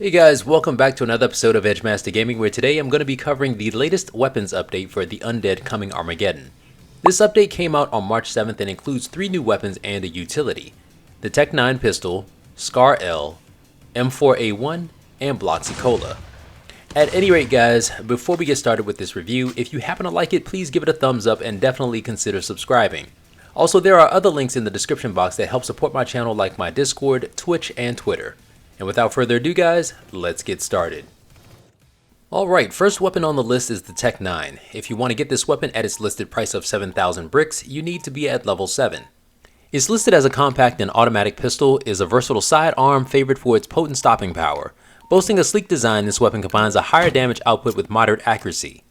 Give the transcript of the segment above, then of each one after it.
Hey guys, welcome back to another episode of EdgeMasterGaming, where today I'm going to be covering the latest weapons update for the Undead Coming Armageddon. This update came out on March 7th and includes 3 new weapons and a utility: the Tech 9 pistol, Scar L, M4A1, and Bloxy Cola. At any rate guys, before we get started with this review, if you happen to like it, please give it a thumbs up and definitely consider subscribing. Also, there are other links in the description box that help support my channel, like my Discord, Twitch, and Twitter. And without further ado guys, let's get started. Alright, first weapon on the list is the Tech 9. If you want to get this weapon at its listed price of 7,000 bricks, you need to be at level 7. It's listed as a compact and automatic pistol, is a versatile sidearm favored for its potent stopping power. Boasting a sleek design, this weapon combines a higher damage output with moderate accuracy.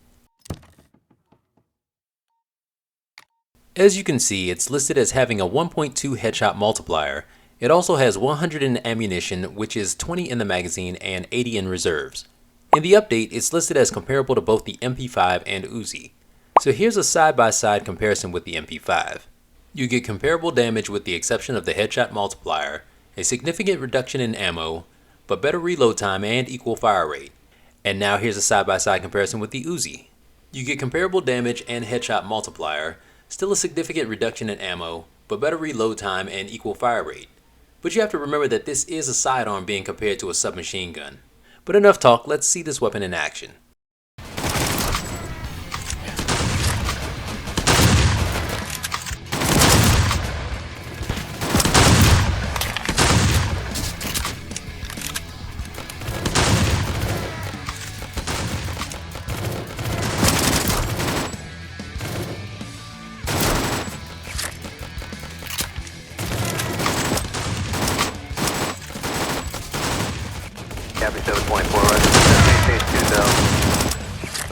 As you can see, it's listed as having a 1.2 headshot multiplier. It also has 100 in ammunition, which is 20 in the magazine and 80 in reserves. In the update, it's listed as comparable to both the MP5 and Uzi. So here's a side-by-side comparison with the MP5. You get comparable damage with the exception of the headshot multiplier, a significant reduction in ammo, but better reload time and equal fire rate. And now here's a side-by-side comparison with the Uzi. You get comparable damage and headshot multiplier, still a significant reduction in ammo, but better reload time and equal fire rate. But you have to remember that this is a sidearm being compared to a submachine gun. But enough talk, let's see this weapon in action. Copy 7.4, right? Maintain 2000.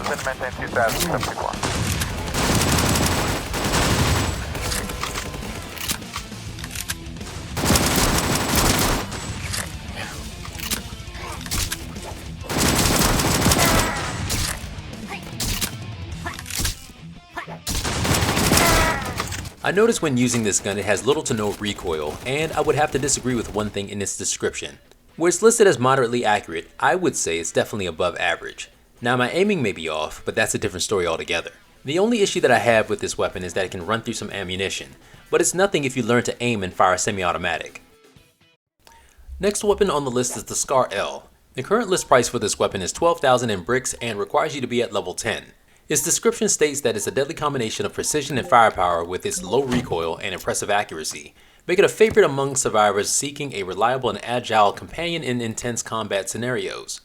Maintain 2071. I noticed when using this gun it has little to no recoil, and I would have to disagree with one thing in its description. Where it's listed as moderately accurate, I would say it's definitely above average. Now my aiming may be off, but that's a different story altogether. The only issue that I have with this weapon is that it can run through some ammunition, but it's nothing if you learn to aim and fire semi-automatic. Next weapon on the list is the Scar L. The current list price for this weapon is 12,000 in bricks and requires you to be at level 10. Its description states that it's a deadly combination of precision and firepower with its low recoil and impressive accuracy, make it a favorite among survivors seeking a reliable and agile companion in intense combat scenarios.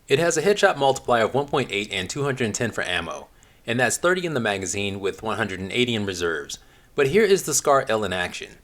It has a headshot multiplier of 1.8 and 210 for ammo, and that's 30 in the magazine with 180 in reserves. But here is the Scar L in action.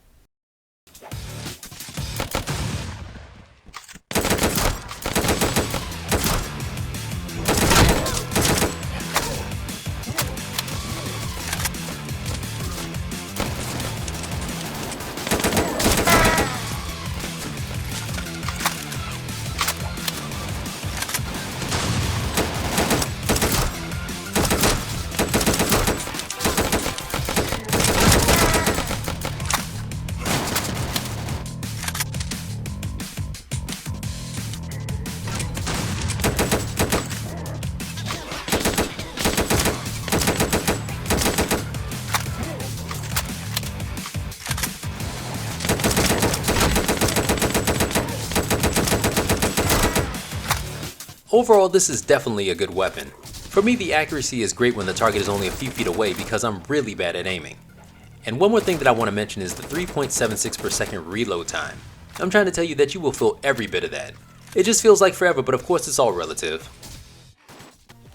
Overall, this is definitely a good weapon. For me, the accuracy is great when the target is only a few feet away because I'm really bad at aiming. And one more thing that I want to mention is the 3.76 per second reload time. I'm trying to tell you that you will feel every bit of that. It just feels like forever, but of course it's all relative.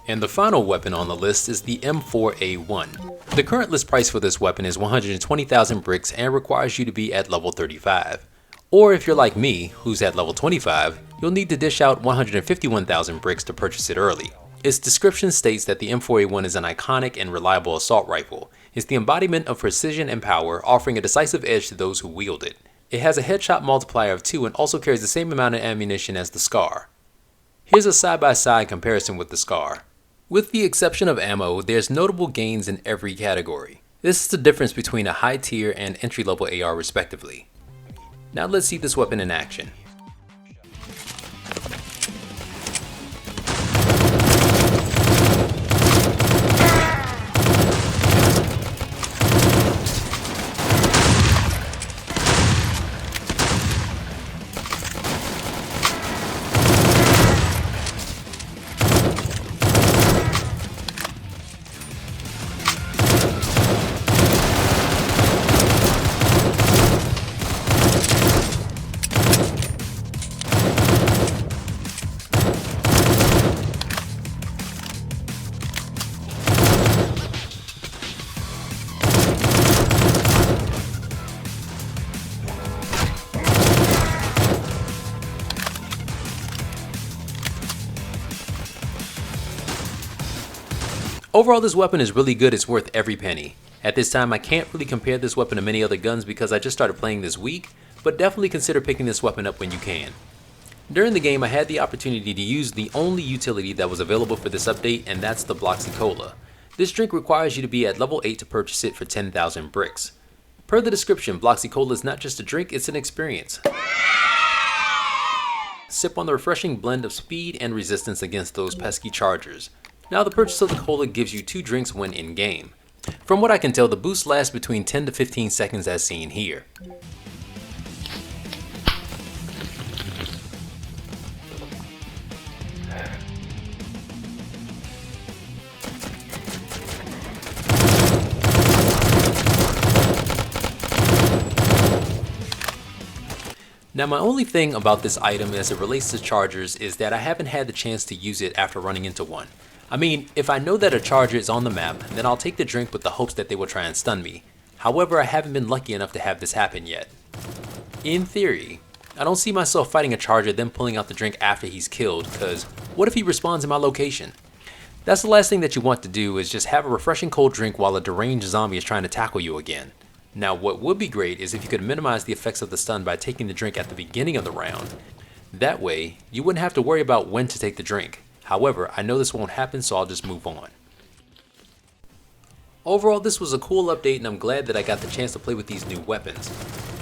And the final weapon on the list is the M4A1. The current list price for this weapon is 120,000 bricks and requires you to be at level 35. Or if you're like me, who's at level 25, you'll need to dish out 151,000 bricks to purchase it early. Its description states that the M4A1 is an iconic and reliable assault rifle. It's the embodiment of precision and power, offering a decisive edge to those who wield it. It has a headshot multiplier of 2 and also carries the same amount of ammunition as the Scar. Here's a side-by-side comparison with the Scar. With the exception of ammo, there's notable gains in every category. This is the difference between a high tier and entry-level AR respectively. Now let's see this weapon in action. Overall, this weapon is really good, it's worth every penny. At this time, I can't really compare this weapon to many other guns because I just started playing this week, but definitely consider picking this weapon up when you can. During the game, I had the opportunity to use the only utility that was available for this update, and that's the Bloxy Cola. This drink requires you to be at level 8 to purchase it for 10,000 bricks. Per the description, Bloxy Cola is not just a drink, it's an experience. Sip on the refreshing blend of speed and resistance against those pesky chargers. Now, the purchase of the cola gives you 2 drinks when in-game. From what I can tell, the boost lasts between 10 to 15 seconds as seen here. Now, my only thing about this item as it relates to chargers is that I haven't had the chance to use it after running into one. I mean, if I know that a charger is on the map, then I'll take the drink with the hopes that they will try and stun me. However, I haven't been lucky enough to have this happen yet. In theory, I don't see myself fighting a charger then pulling out the drink after he's killed, cause what if he respawns in my location? That's the last thing that you want to do, is just have a refreshing cold drink while a deranged zombie is trying to tackle you again. Now, what would be great is if you could minimize the effects of the stun by taking the drink at the beginning of the round. That way, you wouldn't have to worry about when to take the drink. However, I know this won't happen, so I'll just move on. Overall, this was a cool update, and I'm glad that I got the chance to play with these new weapons.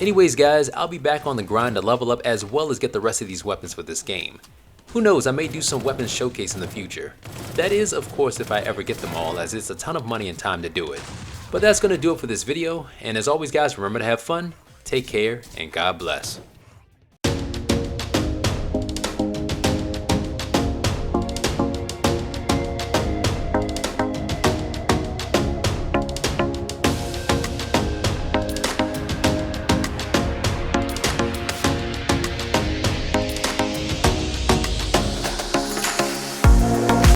Anyways guys, I'll be back on the grind to level up as well as get the rest of these weapons for this game. Who knows, I may do some weapons showcase in the future. That is, of course, if I ever get them all, as it's a ton of money and time to do it. But that's going to do it for this video, and as always guys, remember to have fun, take care, and God bless.